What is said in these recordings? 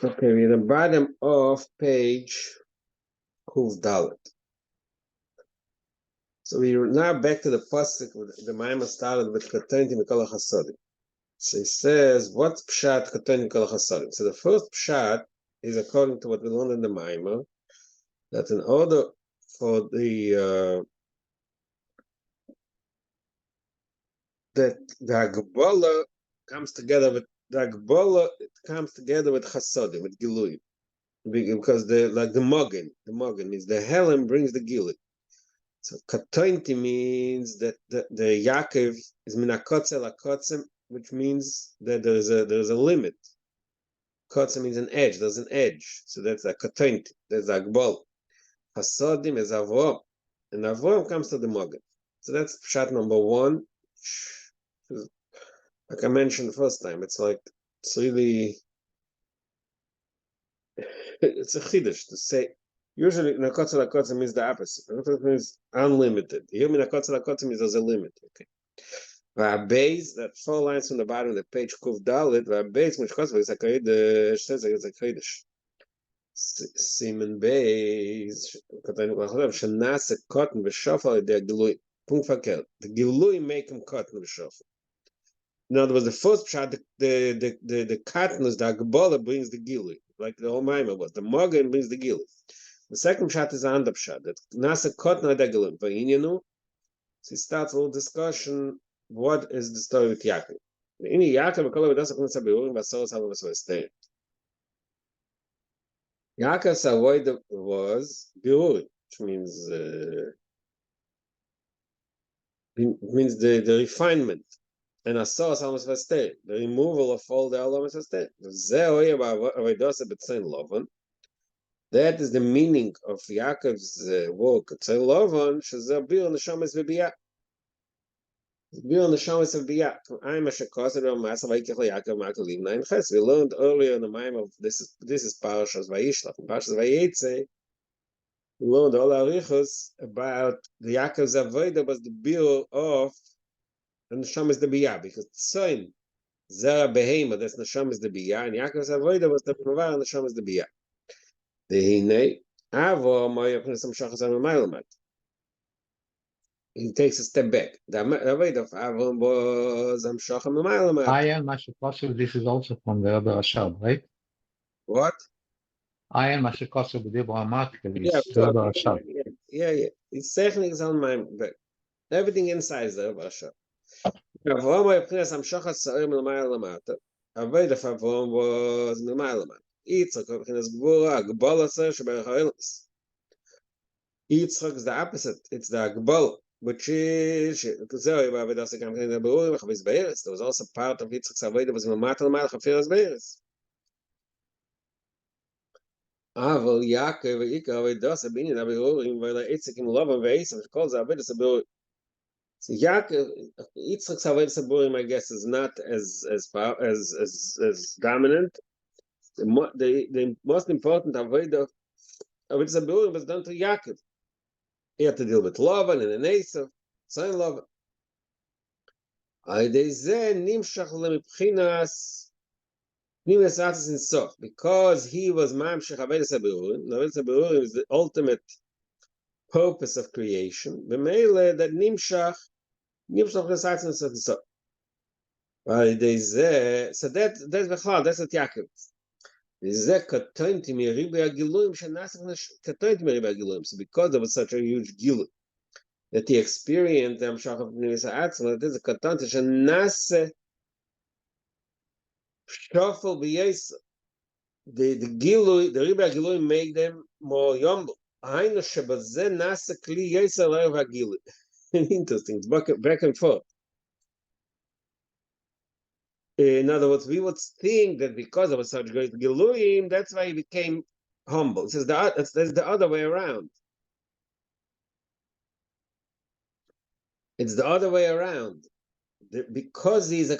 Okay, we're at the bottom of page Kuf Dalet. So we're now back to the pasuk. The Maimon started with Kotonti Mikol HaChasodim. So he says, what's Pshat Kotonti Mikol HaChasodim? So the first Pshat is according to what we learned in the Maimon, that in order for that the Agbola comes together with Chasodim, with Gilui. Because the Mogen means the Helen brings the Gilui. So Katointi means that the Yaakov is minakotzel akotzem, which means that there's a limit. Kotzem means an edge. There's an edge. So that's a Katointi. There's a Agbol. Hasodim is Avrom, and Avrom comes to the Mogen. So that's shot number one. Like I mentioned the first time, it's really it's a chiddush to say. Usually, nakotzel akotzem means the opposite. It means unlimited. Here, nakotzel akotzem means there's a limit. Okay. Va'beis, that 4 lines from the bottom of the page, Kuf Dalet. Va'beis, which is a kodesh, says it's a kodesh. Simen beis, Katanu Lachav, Shanase cotton v'shofar the Gilui. Punkt verkehrt. The Gilui make him cotton v'shofar. In other words, the first shot, the katnus, the Agbola brings the Gilui, like the whole Maimah was. The Mogen brings the Gilui. The second shot is the Andab shot, that Nasa Kotna the Gilui. Va'inyanu, so he starts a little discussion. What is the story with Yaakov? Ini Yaakov, Yaakov's avoid was Biur, which means the refinement. And Asas Hamas Vasteh, the removal of all the Alamas Vasteh. That is the meaning of Yaakov's work. Tzei Lovan, Shazah Bir Neshamas V'Biyah. Bir Neshamas V'Biyah. I'm a Shekosed of Masa Vaikech Yaakov Makalim Nine Ches. We learned earlier in the Maim of this is Parashas Vayishlach. Parashas Vayetze, we learned all Arichos about the Yaakov's Avodah was the Bir of the Neshamas V'Biyah, because Tzoin Zera Behema, that's Neshamas V'Biyah, and Yaakov's Avodah was the Provar Neshamas V'Biyah. The Avo Moya Pnisam Shachas Amailamat. He takes a step back. The Avodah of Avon was Amshacham Amailamat. Ayan Mashikosu, this is also from the other Rashab, right? What? Ayan Mashikosu B'Dibra Amatkal is the other Rashab. Yeah. It's technically on my but everything inside is the Rashab. Avon Moya Pnisam Shachas Amailamat. Avodah of Avon was Amailamat. Yitzchak is the opposite. It's the Agbal, which is there was also part of Yitzchak's avodah was Matal Malach Afiras Beis. Aval Yaakov Ika Avodas Abinin Abirurim Vela Yitzchak in love and Veis, which calls avodas Abirurim. So Yaakov Yitzchak's avodas Abirurim, I guess, is not as dominant. The most important avodah of its ability was done to Yaakov. He had to deal with Lavan and Esav, son Lavan. Because he was Mamshech Avodas Habirurim. Avodas Habirurim is the ultimate purpose of creation. B'meile that Nimshach Nesatzes in Sof. So that's what Yaakov is. So because there was such a huge gilu that he experienced, that is a kotonti shenase shofel b'yesa. The gilu, the riba gilu, made them more humble. Interesting, it's back and forth. In other words, we would think that because of such great Giluim, that's why he became humble. It says that's the other way around. It's the other way around. Because he's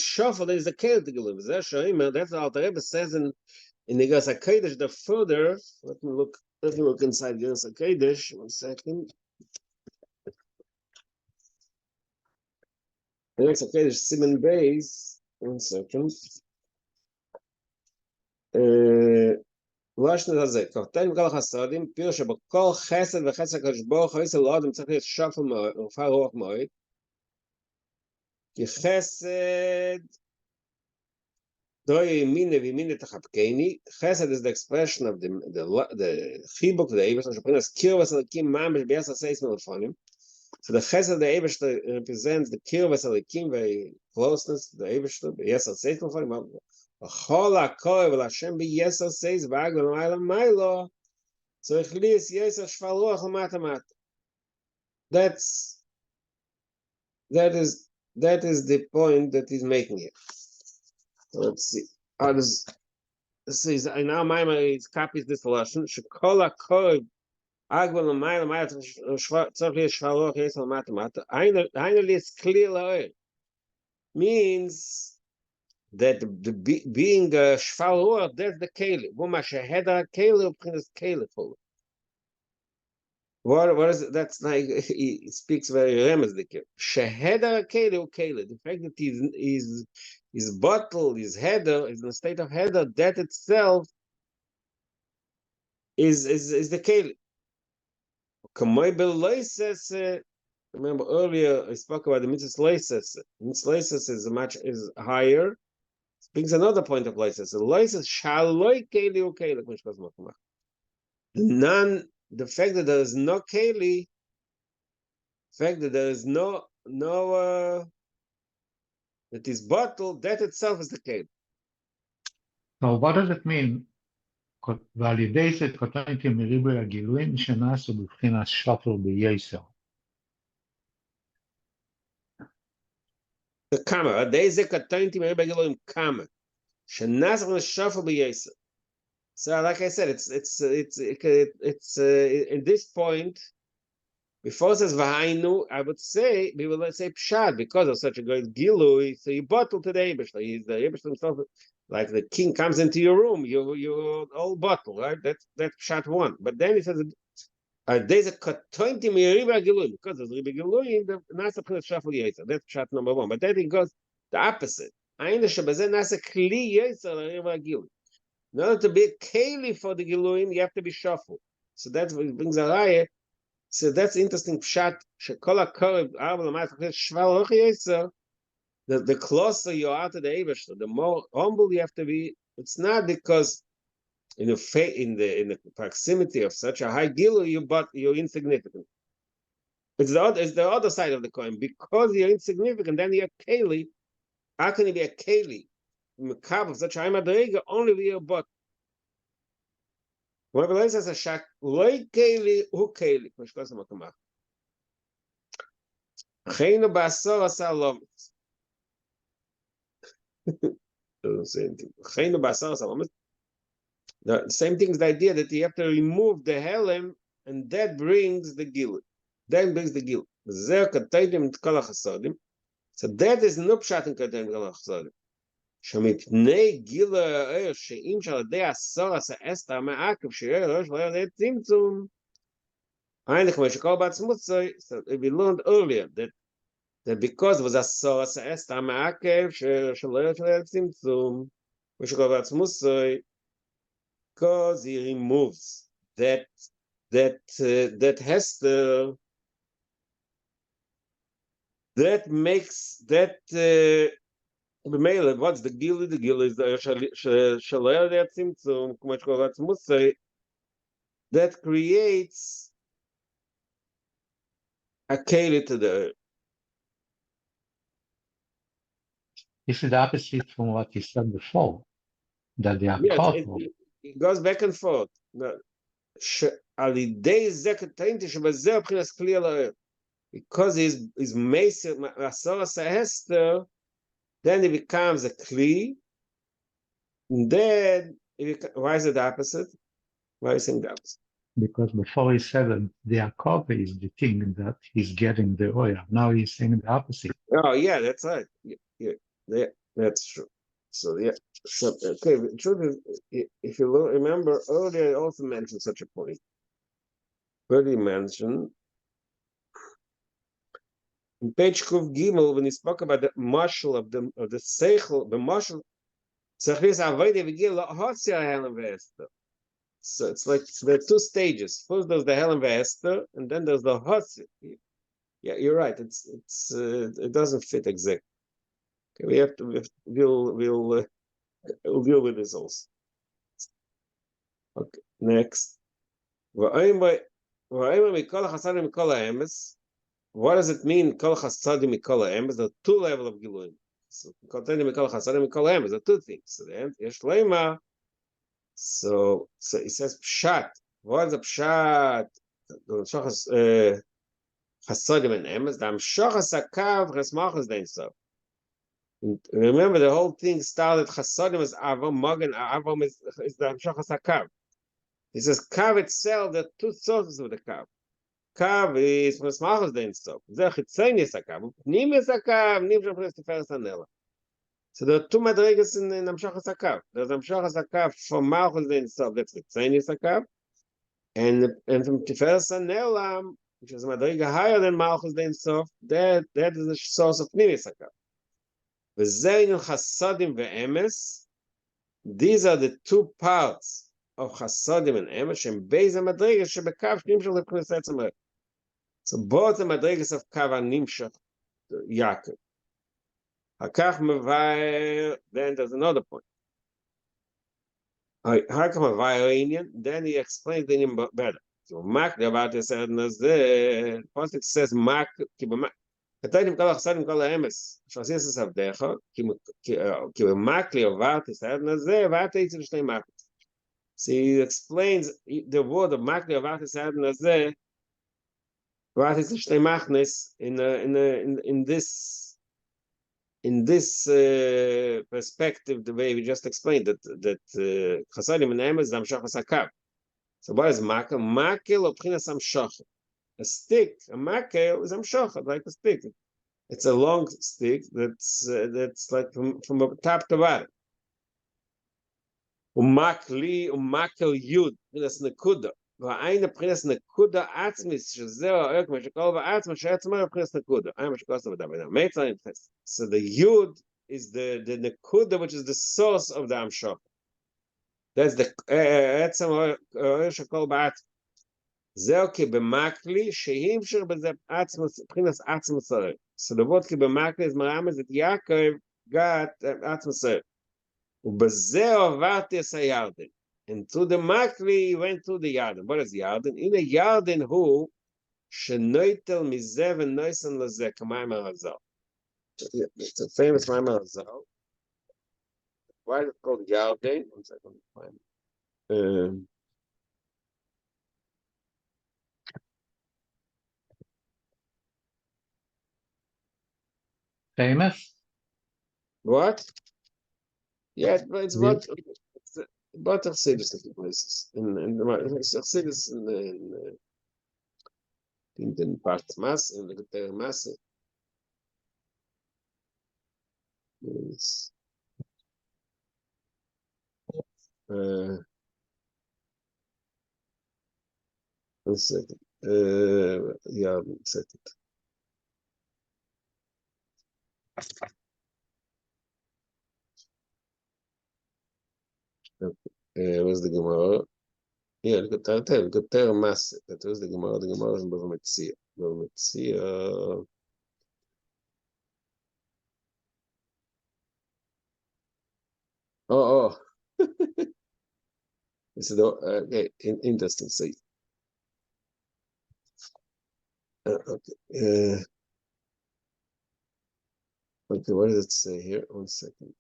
shuffled, he's a Keel to Giluim. That's what the Alter Rebbe says in Nigas HaKodesh. The further, let me look inside Nigas HaKodesh. 1 second. Nigas HaKodesh Siman Beis. One second. לשון הזה, קטונתי מכל החסדים, פירוש שבכל חסד וחסד הקדוש ברוך הוא אצל האדם צריך להיות שפל מאוד, רופא רוח מאוד, כי חסד דוי ימינה וימינה תחבקני, חסד is the expression of the חיבוק to the Eibishter, שבחינת קירבס אלוקים ממש בעשר סייס מלפונים, so the chesed the Eibishter represents the קירבס אלוקים, the closeness to the Eibishter, בעשר סייס מלפונים, בכל הכל ולהשם ביסר סייס ואג ולמעלה מיילו, צריך ליס יסר שפל רוח למטה מטה. That is the point that he's making here. So let's see. How does this is in our mind it copies this lesson. שכל הכל אג ולמעלה מיילו צריך ליס שפל רוח יסר למטה מטה. היינו ליס clear לאוהל. Means that being a shfal ruach, that's the keli. Woma shehedar keli ubchinas keli full. What is it? That's like he speaks very remezlik here. Shehedar keli u keli. The fact that his bottle, his header, is in a state of header, that itself is the keli. Kamoi beloises. Remember earlier I spoke about the mitzvah loises. Mitzvah loises is higher. Brings another point of license. The license shaloi keli u keli. The fact that there is no keli, the fact that there is no that is bottle, that itself is the keli. So what does it mean? ועל ידי זה קטונתי מריבוי הגילויים שנעשו בבחינת שפל בייסר. The kama. על ידי זה קטונתי מריבוי הגילויים kama. שנעשו שפל בייסר. So, like I said, it's in this point, before it says Vahainu, I would say, we will say Pshat, because of such a great Gilui, so you bottle to the Eibishter. He's the Eibishter himself, like the king comes into your room, you all bottle, right? That's Pshat 1. But then he says, there's a Katointi Miriba Gilui, because there's Riba Gilui, the Nasa Prince Shafal Yeser. That's Pshat number 1. But then it goes the opposite. Aina Shabazen Nasa Kli Yeser Riba Gilui. In order to be a keli for the Giluim, you have to be shuffled. So that's what brings a raya. So that's interesting. Pshat, the closer you are to the Eibishter, the more humble you have to be. It's not because in the proximity of such a high Gilu, you're insignificant. It's the other side of the coin. Because you're insignificant, then you're keli. How can you be a keli? Of such a madriga only with your butt. Whoever lays as a shak, loy keli, who keli, Mishkosa Makamach. Chaynu Basar Asalom. The same thing. Chaynu Basar Asalom. The same thing is the idea that you have to remove the helem, and that brings the gil. Then brings the gil. Zer Kataydim Kol HaChasodim. So that is no pshat in Kataydim Kol HaChasodim. שמפני גיל הער שאם של ידי עשור עשה אסתר מעקב שיהיה ראש לא ידי צמצום. היינו כמו שכל בעצמות we learned earlier that because it was עשור עשה אסתר מעקב שלא ידי צמצום, כמו שכל בעצמות because he removes that Hester, that makes that what's the gil? The gil is the that creates a keli to the earth. This is the opposite from what you said before, that they are powerful. It goes back and forth. Because he's Mason Asara Hester, then it becomes a kli. And then why is it the opposite? Why are you saying the opposite? Because before he said that the Yaakov is the thing that he's getting the oil. Now he's saying the opposite. Oh yeah, that's right. Yeah, that's true. So yeah, so, okay. The truth is, if you remember earlier, I also mentioned such a point. Earlier mentioned in page Kuf Gimel, when he spoke about the marshal of the seichel, the marshal, so it's like there are two stages. First, there's the Helen Vester, and then there's the Hotzi. Yeah, you're right. It doesn't fit exactly. Okay, we'll deal with this also. Okay, next. What does it mean? Kol chasadim mikol ha'emes. There are two levels of giluim. So koteni mikol chasadim mikol ha'emes. There are two things. So then yesh leima. So it says pshat. What is a pshat? Chasadim and emes. The amshachas hakav chesmachas dein sof. Remember, the whole thing started. Chasadim is avam. Magen avam is the amshachas hakav. He says kav itself. There are two sources of the kav. Kav is chesmachas dein sof. Zeh chitzeni is hakav. Pnim is hakav. Nim shapres tiferes hanela. So there are two madrigas in amshachas hakav. There's amshachas hakav from malchus dein sof. That's chitzeni is hakav. And from tiferes hanela, which is a madriga higher than malchus dein sof, that is the source of pnim is hakav. V'zein chasadim ve'emes. These are the two parts of chasadim and emes, and beis hamadrigas shebekav nimshach lepchines etzem. So both the madrigas of kav are nimshach Yaakov. Hakach mevayer. Then there's another point. Hakach mevayer. Then he explains the name better. So mak devat yisad nazeh. First it says mak kibamak. כתבתם כל החסדים כל האמס, שעשי אסס עבדך, כי במק לי עברת יסעד נזה, ואת הייתי לשני מקות. So he explains the word of mak li עברת יסעד נזה, ואת הייתי לשני maknes in this perspective, the way we just explained, that חסדים and האמס זה המשך הסקב. So what is makel? Makel or pchinas amshach. A stick, a makel is amshach, like a stick. It's a long stick that's like from top to bottom. Umakli, umakel yud, pchinas nekuda. Va'ayna pchinas nekuda atzmis, shezeo ha'oek, meshakol va'atzma, she'etzma pchinas nekuda. I'm shekosam v'dam. So the yud is the nekuda, which is the source of the amshach. That's the etzma shekol va'atzma. זהו כי במקלי שהמשיך בזה מבחינת עצם ישראל. So the word כי במקלי is מרמז את יעקב גת עצם ישראל. ובזה עברתי את הירדן. And through the מקלי he went through the ירדן. What is ירדן? הנה ירדן הוא שנויטל מזה ונויסן לזה כמים הרזל. It's a famous מים הרזל. Why is it called ירדן? One second. Famous? What? Yeah, it's about Chassidus in places. In Chassidus in Parts Mas, in the Keter Mas. Yes. One second. Yeah, one second. Where's the Gemara? Yeah, look at that. Look at Keter Mas. Where's the Gemara? The Gemara is in Bava Metzia. Oh. This is okay. Interesting. See. Okay. Okay. What does it say here? One second.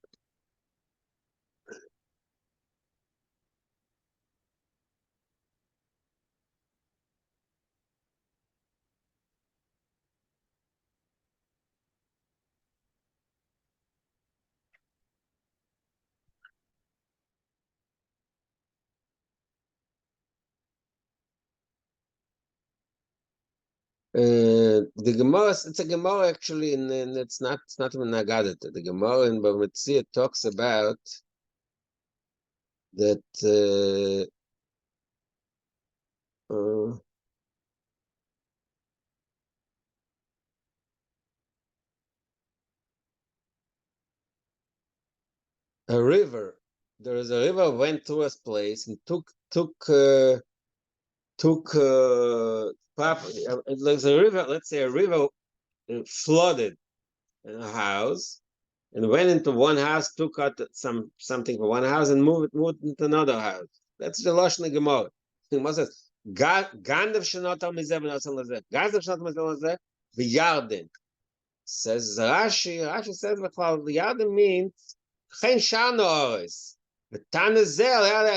The Gemara, it's a Gemara actually, and it's not even Nagadat. The Gemara in Bava Metzia talks about that a river. There is a river went through a place and took property. There's a river. Let's say a river flooded a house and went into one house, took out something from one house and moved into another house. That's the Lashon Gemara. The Gemara says, "Gandav shenotam mizeh v'nosan lezeh, Gandav shenotam mizeh lezeh v'yarden." Says Rashi. Rashi says the Yarden means chen shano oris. The Tanazeh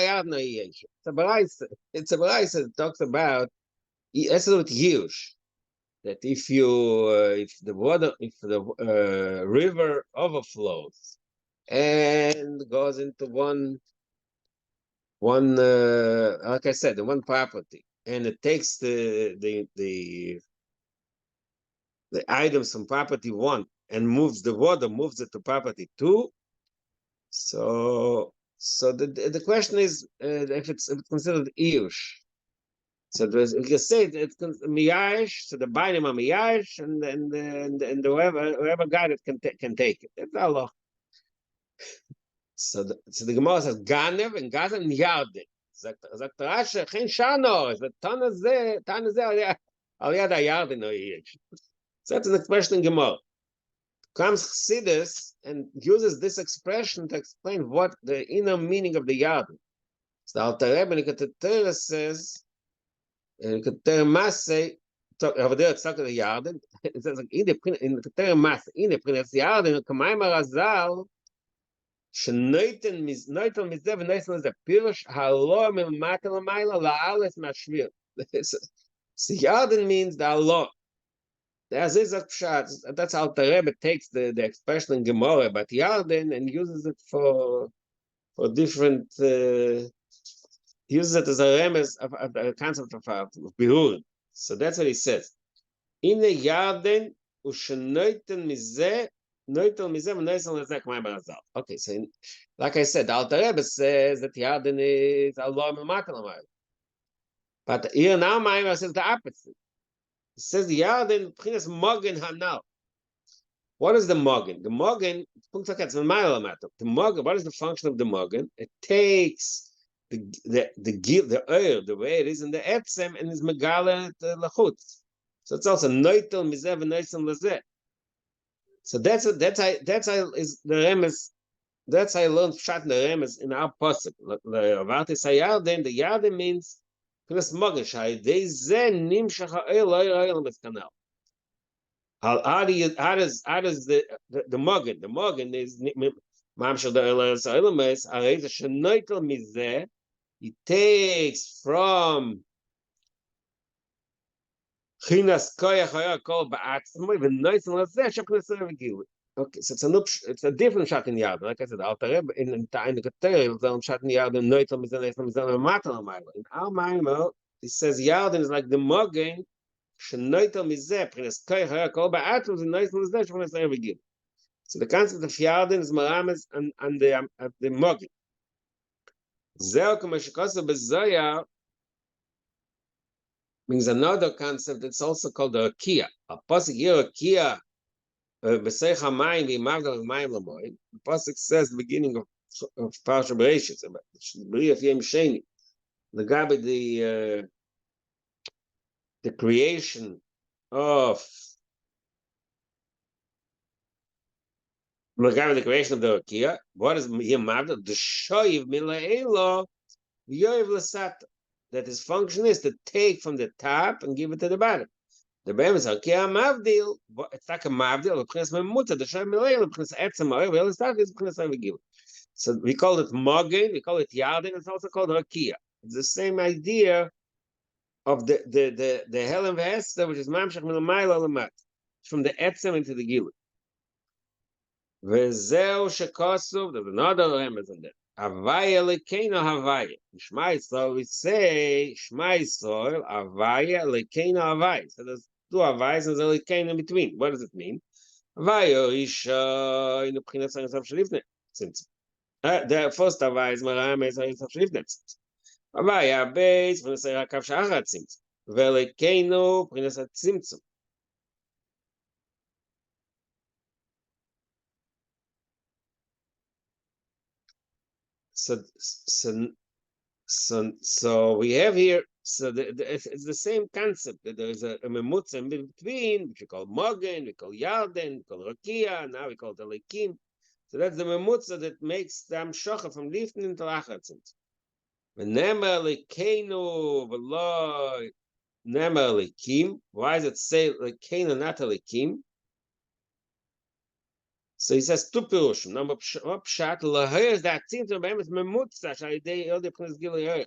Yarden yesh. It's a baraisa that talks about it's with Yush. That if the river overflows and goes into one like I said, the one property, and it takes the items from property one and moves the water, moves it to property two. So the question is if it's considered Iyush. So we can say it's miyash. So the bainim are miyash, and whoever got it can take it. That's Allah. So the Gemara says ganev and gazen and yardin. Sagt Rashi chen shano. The tanazeh al yad hayardin no yish. So that's an expression in Gemara. Comes Chassidus and uses this expression to explain what the inner meaning of the yardin. So the Alter Rebbe in Keter says. Keter Masay, over there it's talking the Yarden. It says like in the Keter Masay, in the Prince Yarden, Kamayim Razal, Shnoiten Miznoiten Mizev Neisen is a Pirush Halo Mimatel Maila La'alis Mashvir. So Yarden means the Allah. There's this pshat. That's how the Rebbe takes the expression in Gemara, but Yarden and uses it for different. Uses it as a remes of the concept of bihur. So that's what he says. In the Yarden ushnoiten mizeh noitel mizeh v'noisen lezek ma'im barazal. Okay, so like I said, the Alter Rebbe says that Yarden is Allah memakal ma'im. But here now Ma'im says the opposite. He says the Yarden b'chinas mogen hanal. What is the mogen? The mogen, the mogen. What is the function of the mogen? It takes the oil, the way it is in the etzem, and is megala lachutz. So it's also noitel mizev and noitel lazeh. So that's how is the remes. That's how I learned pshat in the remes in our pasuk. The yarden means plus mogen they zen nimshach oil meskanal. How does the mogen is mamshach the oil mes arei the shnoitel mizeh. He takes from Chinas Koyach Hayakol Ba'atzmo, even nice and let's say okay, so it's a different shot in yard. Like I said, Alter Rebbe in the Keter, it's shot in yard and noitel mizan matal ma'ila. In our ma'ila, he says yard is like the mogen shenoitel mizeh Chinas Koyach Hayakol Ba'atzmo, and nice and let's say so the concept of yarden is marames and the mogen. Zeo Kamashikosa Bezaya means another concept that's also called the Akia. A pasuk here, Akia, B'seich HaMayim v'Yimavdal Mayim L'Moed. The pasuk says the beginning of Parsha Bereishis, B'riyah Yom Sheni, the creation of the creation of the Akia. What is Yimavdal? The Shoyiv Mila'elo V'Yoyiv L'Sata. That his function is to take from the top and give it to the bottom. The Rebbe is Akia Mavdil. It's like a Mavdil. The Shoyiv Mila'elo B'Chnes Etzem Oil L'Sata is B'Chnes Avigil. So we call it Mogen. We call it Yarden. It's also called Akia. It's the same idea of the Helen V'Hester, which is Mamshach Milamayla Lamat, from the Etzem into the Gilut. V'zeu shekosov, there's another remez in there. Havaya lekeino havaya. Shema Yisrael, we say, Shema Yisrael, havaya lekeino havaya. So there's two havayas and there's a lekeino in between. What does it mean? Havaya isha in the P'chinas HaYisrael Shalifnet. Since the first havaya is Maram is HaYisrael Shalifnet. Havaya beis, P'chinas HaYakav Sha'achat Tzimtzum. V'lekeino, P'chinas HaTzimtzum. So we have here, it's the same concept that there is a memutza in between, which we call Mogen, we call Yarden, we call Rakia, now we call the Lekim. So that's the memutza that makes the Amshocha from Liften into Lachatzint. V'nemer Lekeinu v'lo nemer Lekim. Why does it say Lekeinu, not Lekim? So he says two pirushim. Number pshat laher is that tzimtzum b'hem is memutza sh'alidei yodei p'nes gilui.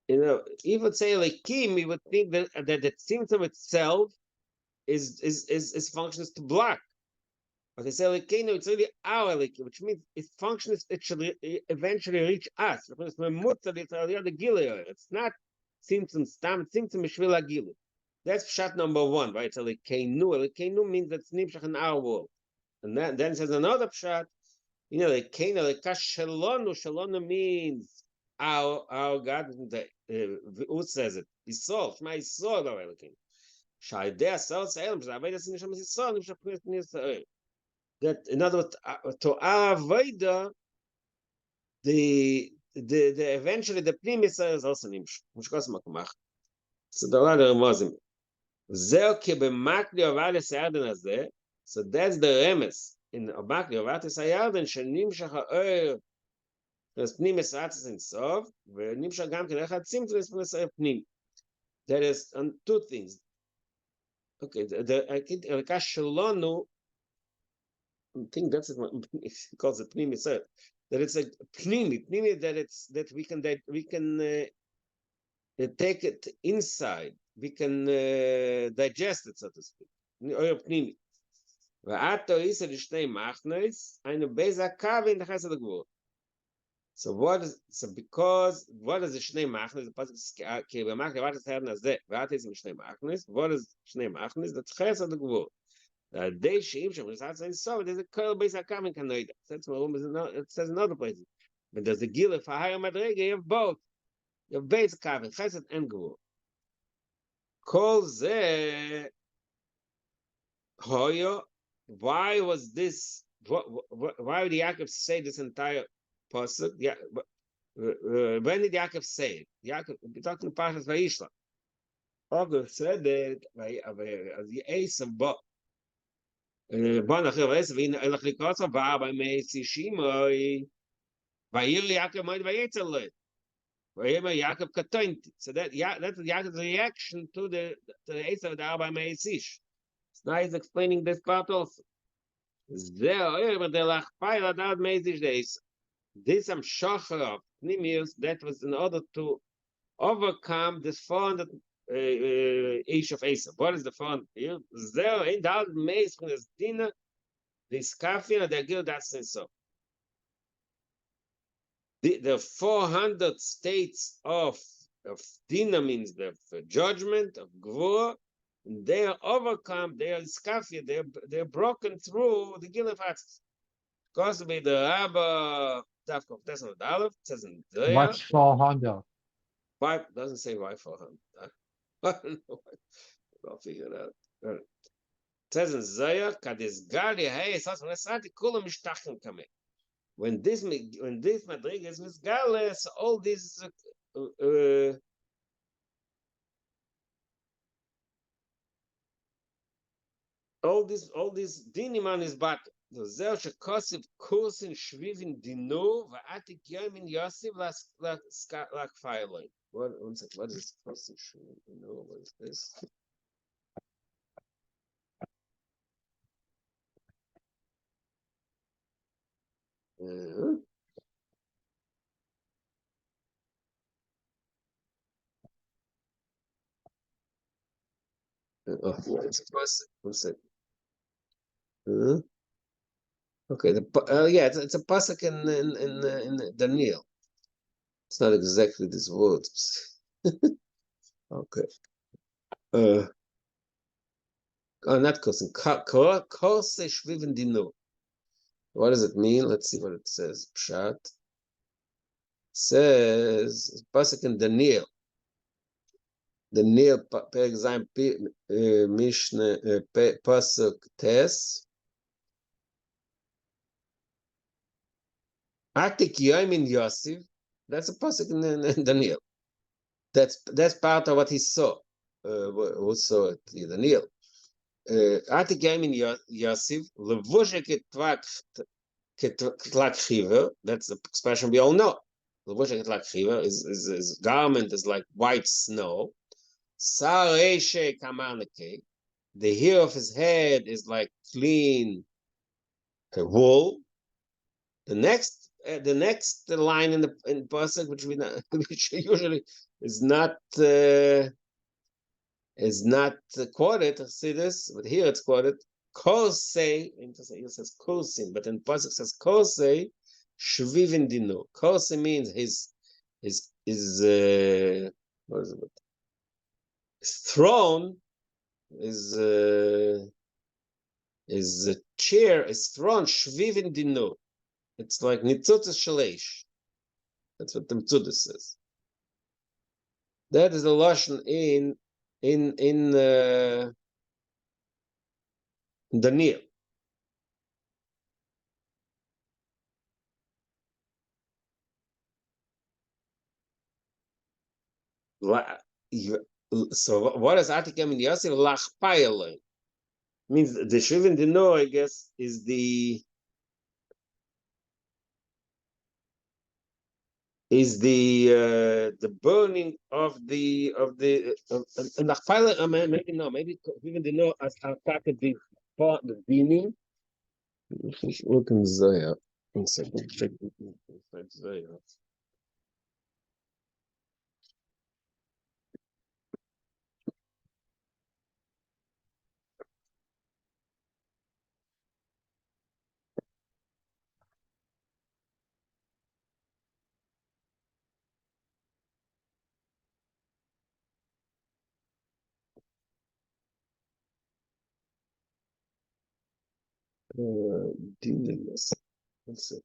You know, if you would say Lekim, you would think that the tzimtzum itself is functions to block. But they say Lekeinu, it's really our Lekim, which means its functions, it should eventually reach us. It's not tzimtzum stam, tzimtzum mishvil agilu. That's pshat number one, right? So Lekeinu. Lekeinu means that it's nimshach in our world. And then it says another pshat, you know, Lekeinu, lekash shalonu. Shalonu means our God. Who says it? Yisrael. Shema Yisrael, our Lekeinu. Sha'idei asal sa'elim, sha'aveda sin neshama Yisrael, nimshach p'nei Yisrael. That, in other words, to our avodah, the eventually the pnim Yisrael is also nimshach. Which goes makmach. So the other Ramazim. So that's the remes in Abakli Avatis Hayarden שנמשך האור פנים מסעצס אינסוף ונמשך גם כן אחד צימצום מסער פנים. That is on two things. Okay, I think Elkash Shalonu, I think that's it. It calls it pnim mesar. That it's a pnimi that we can take it inside. We can digest it, so to speak. Or pnimi. V'ato isa l'shnei machnes, eine beza kav in the chesed ha'gvur. So what is the shnei machnes? The pasuk ki b'machne v'atas herden azeh. V'ato isa l'shnei machnes. What is shnei machnes? That's chesed ha'gvur. Dei she'im shem risat zayin so. There's a kol beza kav in kanoida. That's what it says in other places. But there's a gila for higher madrega. You have both. You have beza kav in chesed and gvur. Kol zeh hoyo. Why was this? Why did Yaakov say this entire pasuk? Yeah, when did Yaakov say it? Yaakov, we're talking about Parshas Vayishla. Yaakov said that as the Esav bought, born after Esav, in Elach Likotza, by Meisi Shimoi, Vayir Yaakov might Vayetzel Leit, Vayir Yaakov Katointi. So that's Yaakov's reaction to the Esav that by Meisish. Now he's explaining this part also. This Amshocha of Pnimius, that was in order to overcome this 400 ish of Esav. What is the 400 here? There in the maze from this dinner, this kafir, the guild that's so. The 400 states of dinner means the judgment of Gvur. They are overcome, they are skafia, they're broken through the Gilaf Hatzis. Because to be the Rabba Tafkov Tesla Dalef, says in there. What's 400? Why doesn't say why 400? I don't know. I'll figure it out. It says in Zayah, Kadis Gali, hey, Sasati Kula Mishtachim Kame. When this Madrig is Misgales, all these all this diniman is but the zer shekosiv kursin shvivin dinu va'atik yom in yosef like fireline. One second, what is kursin shvivin dinu? What is this? Oh, it's a pasuk. One second. Okay, it's a pasuk in Daniel. It's not exactly these words. Okay. Not kursin. Korse shvivin dinu. What does it mean? Let's see what it says. Pshat. It says pasuk in Daniel. Daniel, per example, Mishnah, pasuk tes. Atik Yomin Yosef, that's a pasuk in Daniel. That's part of what he saw. Who saw it? Daniel. Atik Yomin Yosef, Levushe Ketlak Chiver, that's the expression we all know. Levushe Ketlak Chiver, his garment is like white snow. Sareshe Kamanake, the hair of his head is like clean wool. The next line in the pasuk, which usually is not quoted. See this, but here it's quoted. Kosei, it says kosim, but in pasuk it says kosei shvivin dino. Kosei means his what is it? His throne is a chair, his throne shvivin dino. It's like nitzutzes shalish. That's what the Metzudas says. That is the lashon in Daniel. So what does Atikem in Yosef lachpayale? Means the Shuvin Dino, I guess, is the burning of the maybe no, maybe even the no as attacked the dinim. Look in Zaya. One second, check Zaya. Dinim. One second.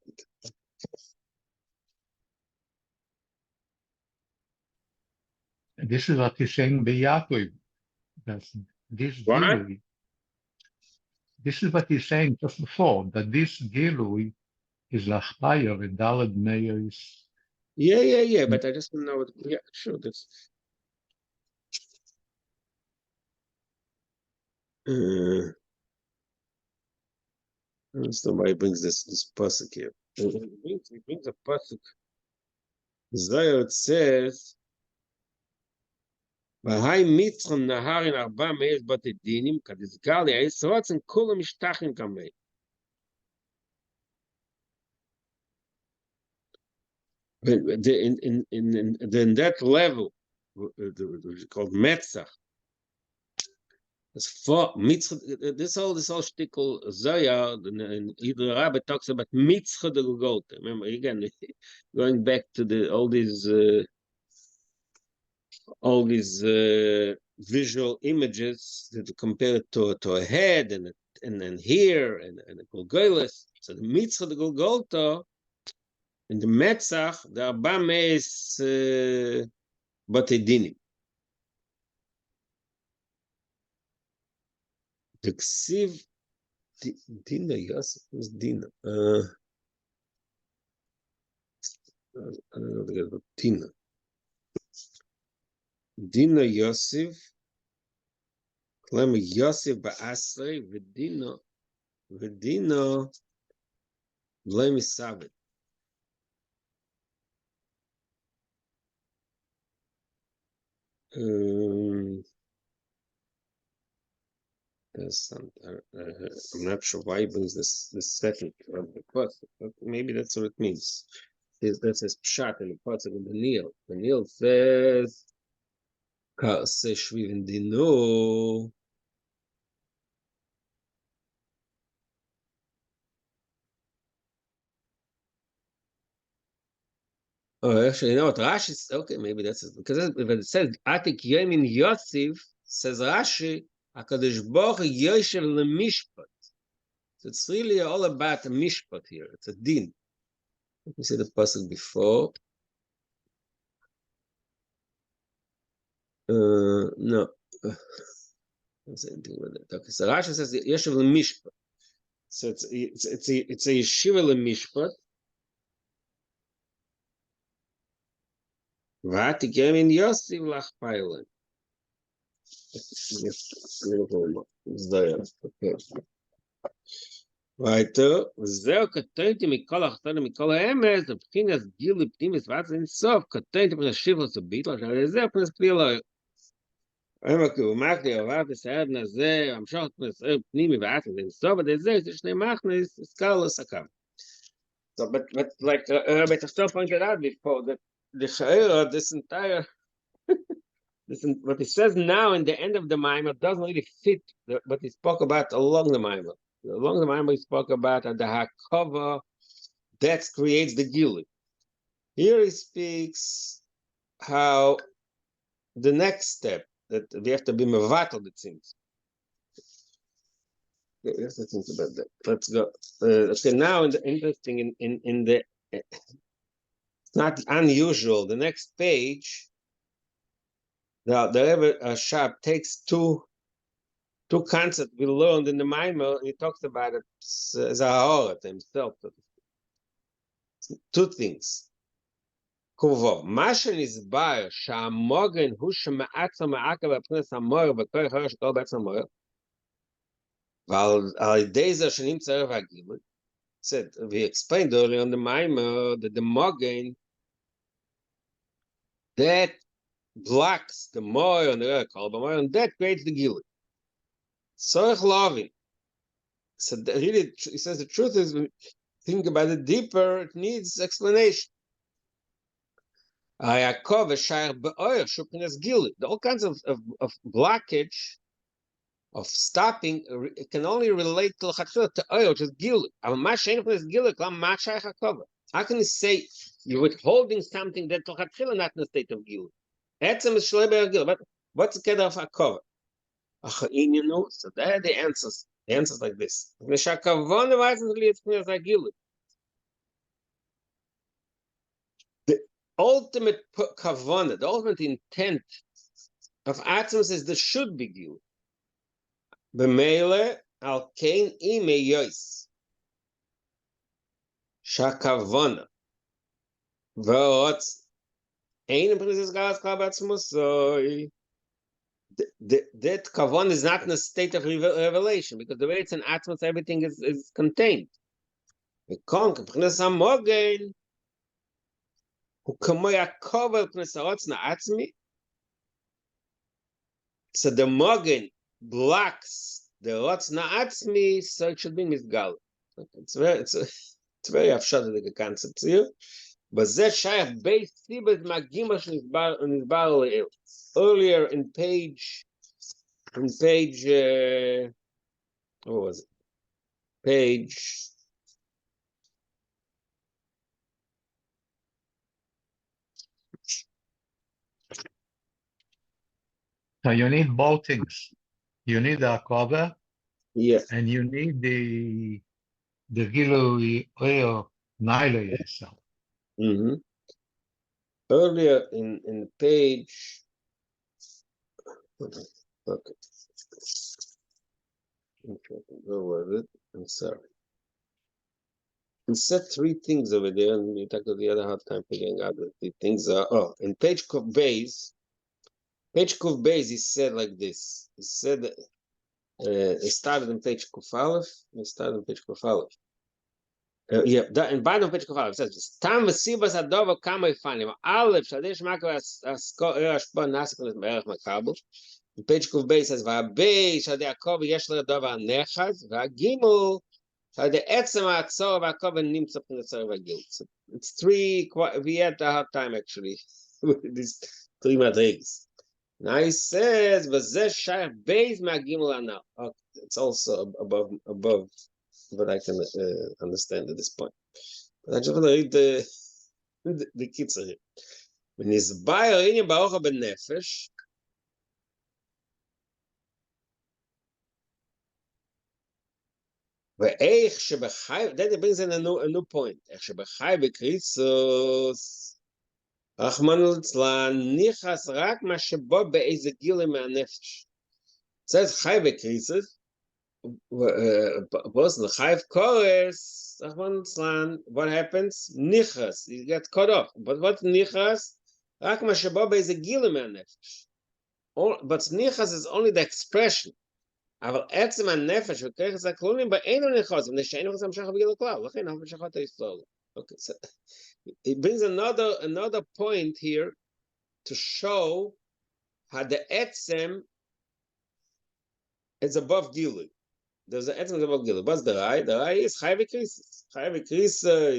This is what he's saying by Yaakov. This Gilui, this is what he's saying just before, that this Gilui is Lachpaya and Dalad Meir Yeah, but I just don't know what, yeah, sure, that's I don't understand why he brings this pasuk here. He brings a pasuk. Zaya, it says והי מצחם נהרין 400 בתי דינים, כדסגר לי הישרוצן כולם משתחים כמי. In that level, which is called Metzach, this whole shtickle Zoya, and either Rabbi talks about Mitzcha de Golgotha. Remember, again, going back to all these visual images that compare it to a head and then here and a Golgotha. So the Mitzvah, the Golgotha, and the Metzach, the Arba Meis Batei Dinim. The Ksiv Dina Yosef was Dina. I don't know the Dina. Dina Yosef. Klem Yosef Ba'asrei V'Dino Blame Sabbath. I'm not sure why he brings this second of the first, but maybe that's what it means. That's his pshat in the parts of the Daniel. Daniel says, "Ka'aseh shvivin dino." Oh, actually, you know what? Rashi, okay, maybe that's it. Because when it says, Atik Yemin Yosef, says Rashi, HaKadosh Baruch Hu Yoshev LeMishpat. So it's really all about a mishpat here. It's a din. Let me see the pasuk before. No. Same thing with it. Okay, so Rashi says Yoshev LeMishpat. So it's a yeshiva LeMishpat. Vatikem in Yosef lach peilen. Okay. Weiter. Zeo katointi mikol achtonim mikol haemes, b'chinas gilu pnimis v'atzah in sof, katointi p'chinas shivos ubitla, zeo p'chinas prilo. הוא מכני עבר תסעד נזה, המשוך תנסער פנימי ואתן לנסוב, וזה יש שני מכניס, סקר לא סקר. So, but like Rabbi Tafsir pointed out before, that the shiur, what he says now in the end of the Maimer doesn't really fit what he spoke about along the Maimer. Along the Maimer he spoke about the hakova that creates the gili. Here he speaks how the next step, that we have to be mevatel the things. Let's think about that. Let's go. Okay, now interesting in the it's not unusual. The next page, the Rebbe Shab takes two concepts we learned in the Maimer, and he talks about it as a ha'orat himself. Two things. Kuvo, Mashen is bar sha'amogen hu shema'atza ma'akav apnes hamor v'koy charash kol b'etz hamor. Said we explained earlier on the Maimer that the Mogen that blocks the Moy on the Kolba, and that creates the Gili. Sorech Lovin. So really, he says the truth is, when you think about it deeper, it needs explanation. All kinds of blockage, of stopping, it can only relate to oil, which is Gili. How can you say you're withholding something that not in the state of Gili? What's the kind of a cover? So there are the answers. The answers like this. The ultimate kavana, the ultimate intent of Atzmus is there should be Gili. B'meile al kein ime yois shakavona v'otz ein princes gas kabatzmus. So that kavon is not in a state of revelation, because the way it's in Atzmus, everything is contained. V'kon princes hamogen hu kamo yakovel princes ha'otz na'atzmi. So the mogen blocks the Rotz Na'atzmi, so it should be Misgal. It's very afshad concept here. But that Shaykh based Sibas Magimash Nizbar Le'il. Earlier in page, what was it? Page. So you need both things. You need the cover, Yeah, and you need the Gilui oil Nile yourself. Earlier in page. Okay. Where was it? I'm sorry. We said three things over there, and we talked about the other hard time figuring out what the things are. Oh, in page Kuf Beis, he said like this. He said that it started in page Kuf Aleph. It started in page Kuf Aleph. In bottom of page Kuf Aleph, it says, "Tam v'sibas adova kamei fanim Aleph shadesh makar asko erashpa nasikol merach makabel." In page Kuf Beis says, "Va'bei shadei akov yesh le'adova nechaz va'gimel." It's three. We had a hard time actually with these three madrigas. Now he says, it's also above what I can understand at this point. But I just want to read the kitzur here. When he's buyer in baruch benefesh. Then it brings in a new point. Says chai bekrisis, person chayv kores, what happens? Nichas, you get cut off. But what nichas? רק מה שבא באיזה גיל מהנפש. But ניחס is only the expression. אבל עצם הנפש וכרך הכלולים באינו ניחס, מפני שאינו ניחס המשך בגיל הכלל, לכן אנחנו משכות הישראל. Okay, so it brings another point here to show how the etzem is above Gilui. There's an etzem above Gilui. What's the rai? The rai is chai v'krisa. Chai v'krisa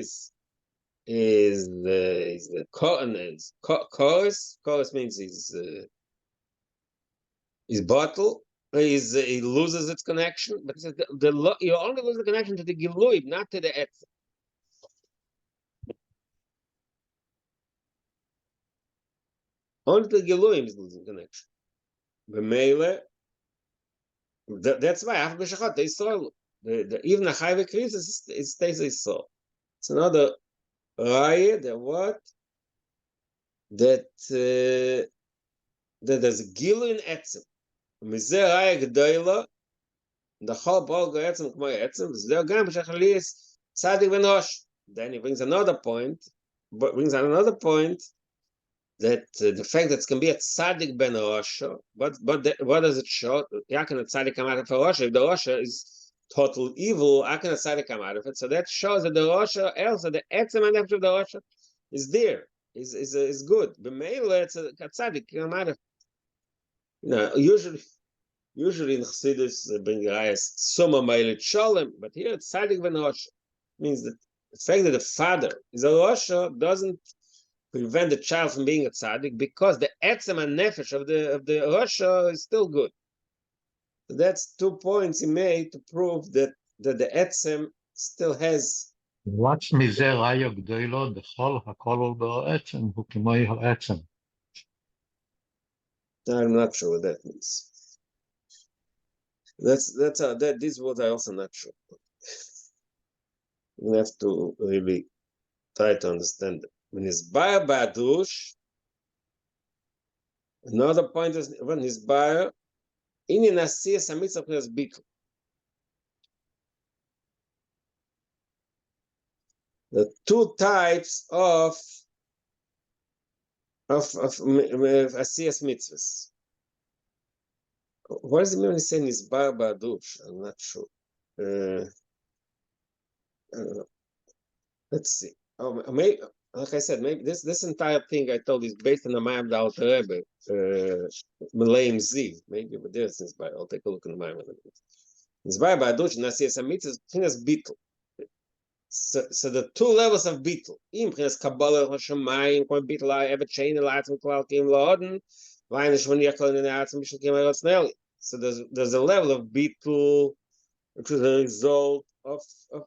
is the chorus. Chorus means his bottle. He loses its connection, but it says you only lose the connection to the Gilui, not to the etzem. Only the Giluim is losing connection. B'meile, that's why after B'shachat they saw even a high crisis it stays a saw. It's another raya that what that there's a Gilu in etzem. Mizeh raya gedoyla the whole ball go etzem k'may etzem. V'zdei gam b'shachaliis tzadik ben rosh. Then he brings another point. That the fact that it can be a tzaddik ben Rosha, what does it show? How can a tzaddik come out of a Rosha? If the Rosha is total evil, how can a tzaddik come out of it? So that shows that the Rosha, also the etzem and of the Rosha, is there, is good. B'meila, it's a tzaddik come out of it. You know, usually in Chassidus bring rayas summa meilit sholem, but here it's tzaddik ben Rosha. Means that the fact that the father is a Rosha doesn't prevent the child from being a tzaddik because the etzem and nefesh of the Rasha is still good. So that's 2 points he made to prove that the etzem still has. What's מזה ראיה גדולה בכל הכל בעצם הוא כמו העצם. I'm not sure what that means. These words are also not sure. We have to really try to understand it. When he's buyer badush, another point is when he's buyer, in nasiyas hamitzvah p'nes bitl. The two types of asiyas mitzvahs. What does it mean when he says he's buyer badush? I'm not sure. Let's see. Oh, maybe. Like I said, maybe this entire thing I told is based on the Ma'am of the Alter Rebbe, Malayim Z. Maybe, but there's inspired. I'll take a look in the Ma'am. Inspired by Adush, Nasiyas HaMitzvah, P'chinas Bittul. So the two levels of Bittul. Im P'chinas Kabbalah, Hashemayim, Koi Bittul, Ever Chain, L'Atzim, Klal, Kim, L'Oden, Vayin, Shmoni, Yakol, and Atzim, Bishul, Kim, Eretz, Nelly. So there's a level of Bittul, which is a result of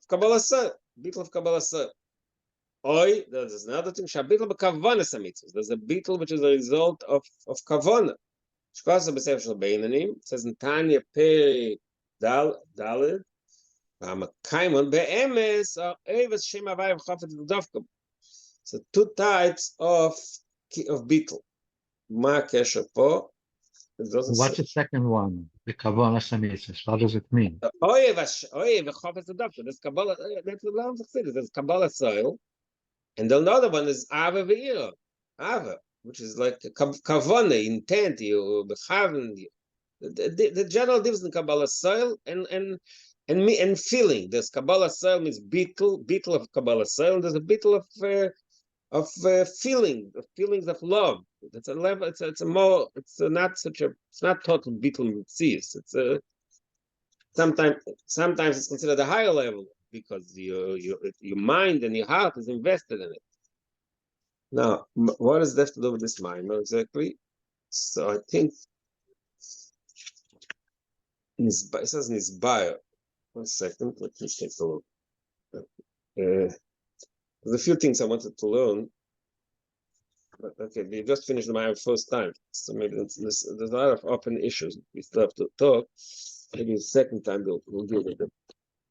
Kabbalah Sir, Bittul of Kabbalah Sir. Oi, there's another thing. Shabitl b'kavanas hamitzvos. There's a bitl which is a result of kavana. Shkasa b'sefer shel beinanim. It says in Tanya Peri Daled. Ha'makayimon be'emes are eves shem havayim chafetz l'davka. So two types of bitl. Ma kesher po. What's the second one? The kavanas hamitzvos. What does it mean? Oi v'chafetz l'davka. There's Kabbalah. That's the Lam Chassidus. There's Kabbalah soil. And the other one is Ava Ve'ira, Ava, which is like Kavana, intent, you bechaven. The general difference in Kabbalah soil and feeling. There's Kabbalah soil means beetle of Kabbalah soil, and there's a beetle of feelings of love. It's a level. It's not total beetle mitzvahs. It's a sometimes it's considered a higher level, because your mind and your heart is invested in it. Now, what does that have to do with this mind? Not exactly. So I think it says in his bio. 1 second, let me take a look. There's a few things I wanted to learn. But okay, we just finished the Maya first time, so maybe there's a lot of open issues we still have to talk. Maybe the second time we'll deal with them.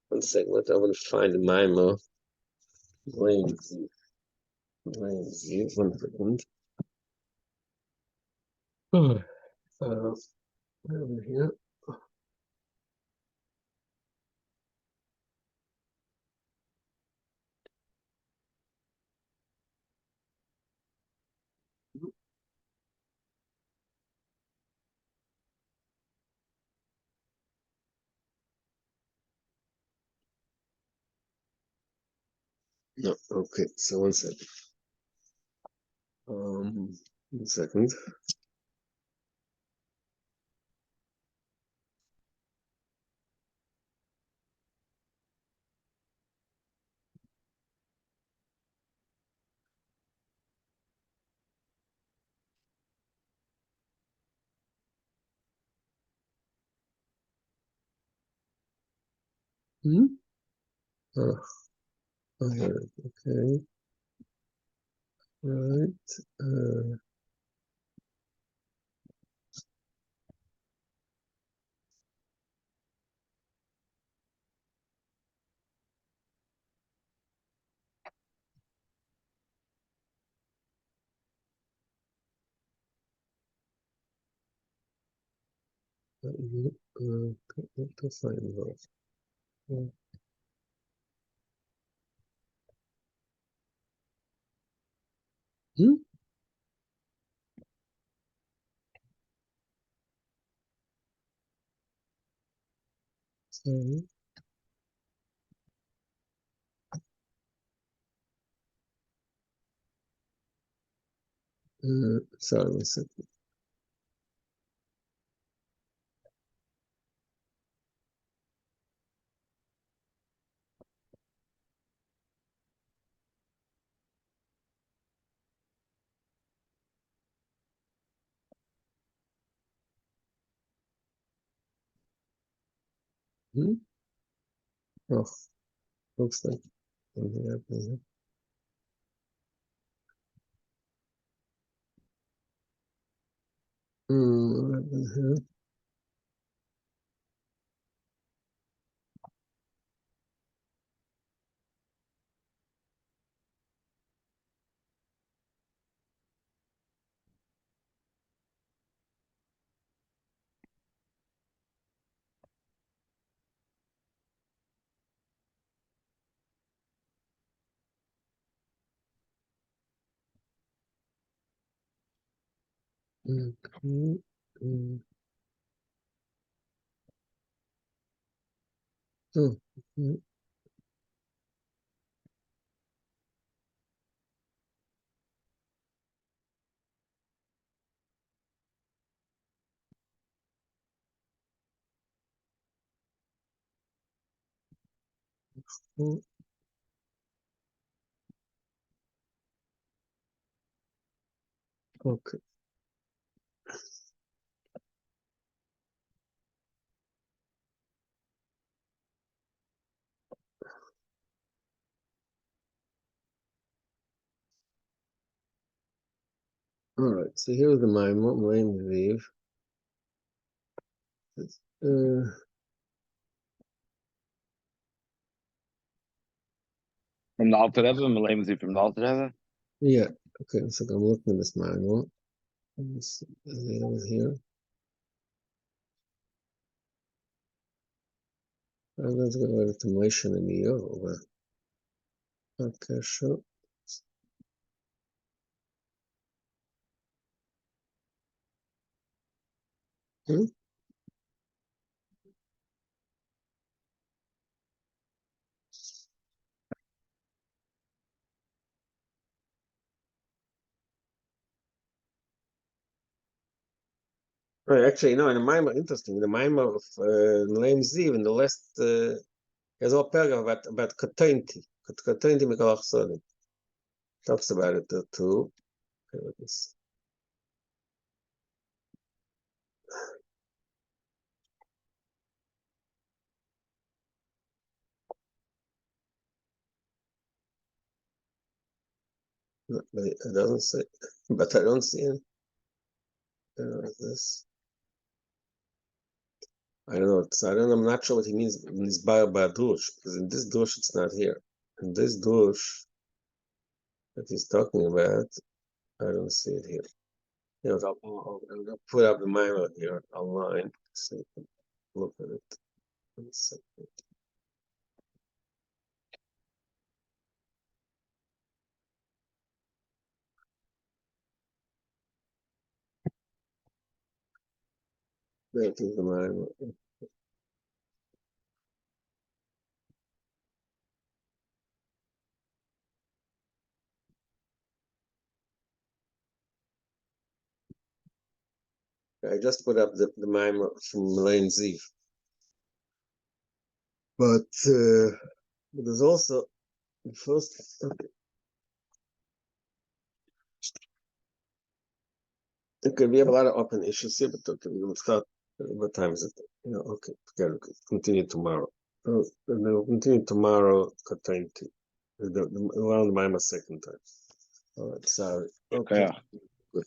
1 second, I want to find the Maya. 1 second. Over here. No, okay, so 1 second. 1 second. Hmm? Oh, here, okay, right. To find those. Hmm? Sorry. Sorry, 1 second. Hmm? Oh, looks like something happening. What happened here? Okay. Oh, okay. Oh, okay. All right. So here's the main leave. From the Alter Rebbe, Malay from the Alter Rebbe. Yeah. Okay. So I'm looking at this manual. This over here. I'm going to go over to Motion and Yoga. Okay, sure. Hmm? Right, actually, no, in the Maimah, interesting. The Maimah of Nlaim Ziv in the last there's all paragraph about Katointi. Katointi Mikalach Sodim. Talks about it too. Okay, let me see. No, but it doesn't say, but I don't see it. This. I don't know. I don't know. I'm not sure what he means in this Badush, because in this Dush it's not here. In this Dush that he's talking about, I don't see it here. You know, I'll put up the Maimah here online so you can look at it. 1 second. That is the Maimah. I just put up the mime from Lane Ziv. But there's also the first. Okay, we have a lot of open issues here, but okay, we'll start. What time is it? Okay, forget it. Continue tomorrow. And then we'll continue tomorrow. Katainti. Around the Mima second time. All right, sorry. Okay. Yeah. Good.